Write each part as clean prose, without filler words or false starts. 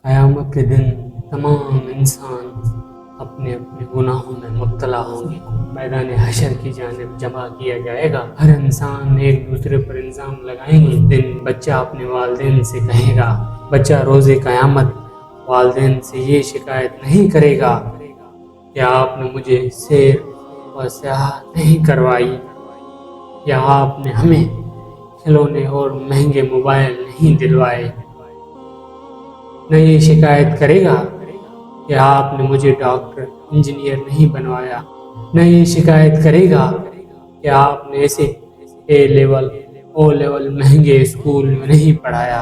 قیامت کے دن تمام انسان اپنے اپنے گناہوں میں مبتلا ہوں گے۔ میدان حشر کی جانب جمع کیا جائے گا۔ ہر انسان ایک دوسرے پر الزام لگائیں گے۔ اس دن بچہ اپنے والدین سے کہے گا، بچہ روز قیامت والدین سے یہ شکایت نہیں کرے گا کہ آپ نے مجھے سیر و سیاحت نہیں کروائی، یا آپ نے ہمیں کھلونے اور مہنگے موبائل نہیں دلوائے۔ نہ یہ شکایت کرے گا کہ آپ نے مجھے ڈاکٹر انجینئر نہیں بنوایا۔ نہ یہ شکایت کرے گا کہ آپ نے اسے اے لیول او لیول مہنگے اسکول میں نہیں پڑھایا۔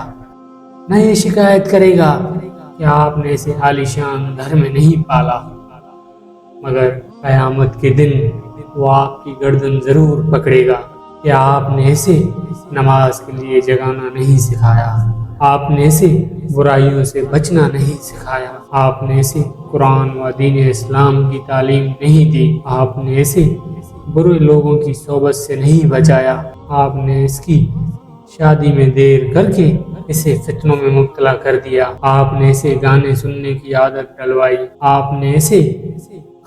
نہ یہ شکایت کرے گا کہ آپ نے اسے عالیشان گھر میں نہیں پالا۔ مگر قیامت کے دن وہ آپ کی گردن ضرور پکڑے گا کہ آپ نے اسے نماز کے لیے جگانا نہیں سکھایا، آپ نے اسے برائیوں سے بچنا نہیں سکھایا، آپ نے اسے قرآن و دین اسلام کی تعلیم نہیں دی، آپ نے اسے برے لوگوں کی صحبت سے نہیں بچایا، آپ نے اس کی شادی میں دیر کر کے اسے فتنوں میں مبتلا کر دیا، آپ نے اسے گانے سننے کی عادت ڈلوائی، آپ نے اسے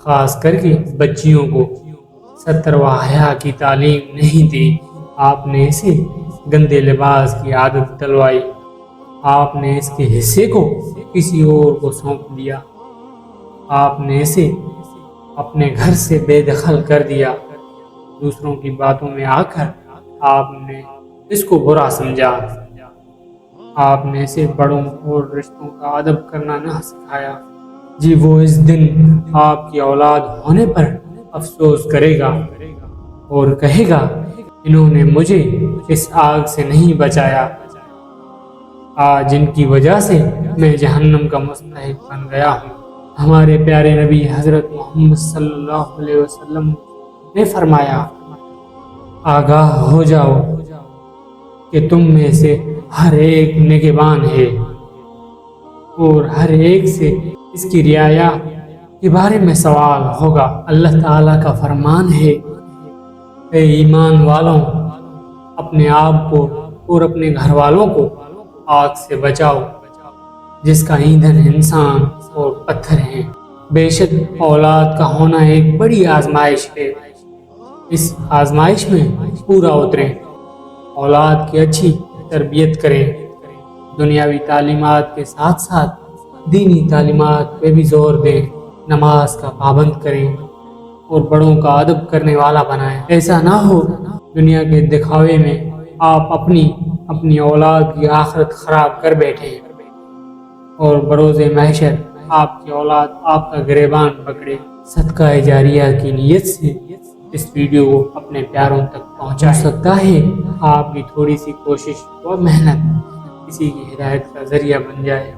خاص کر کے بچیوں کو ستر و حیا کی تعلیم نہیں دی، آپ نے اسے گندے لباس کی عادت ڈلوائی، آپ نے اس کے حصے کو کسی اور کو سونپ دیا، آپ نے اسے اپنے گھر سے بے دخل کر دیا، دوسروں کی باتوں میں آ کر آپ نے اس کو برا سمجھا، آپ نے اسے بڑوں اور رشتوں کا ادب کرنا نہ سکھایا۔ جی وہ اس دن آپ کی اولاد ہونے پر افسوس کرے گا اور کہے گا، انہوں نے مجھے اس آگ سے نہیں بچایا، آج ان کی وجہ سے میں جہنم کا مستحق بن گیا ہوں۔ ہمارے پیارے نبی حضرت محمد صلی اللہ علیہ وسلم نے فرمایا، آگاہ ہو جاؤ کہ تم میں سے ہر ایک نگہبان ہے اور ہر ایک سے اس کی رعایا کے بارے میں سوال ہوگا۔ اللہ تعالیٰ کا فرمان ہے، اے ایمان والوں، اپنے آپ کو اور اپنے گھر والوں کو آگ سے بچاؤ جس کا ایندھن انسان اور پتھر ہیں۔ بے شک اولاد کا ہونا ایک بڑی آزمائش ہے، اس آزمائش میں پورا اتریں، اولاد کی اچھی تربیت کریں، دنیاوی تعلیمات کے ساتھ ساتھ دینی تعلیمات پہ بھی زور دیں، نماز کا پابند کریں اور بڑوں کا ادب کرنے والا بنائیں۔ ایسا نہ ہو دنیا کے دکھاوے میں آپ اپنی اولاد کی آخرت خراب کر بیٹھیں اور بروز محشر آپ کی اولاد آپ کا گریبان پکڑے۔ صدقہ جاریہ کی نیت سے اس ویڈیو کو اپنے پیاروں تک پہنچا سکتا ہے، آپ کی تھوڑی سی کوشش اور محنت کسی کی ہدایت کا ذریعہ بن جائے۔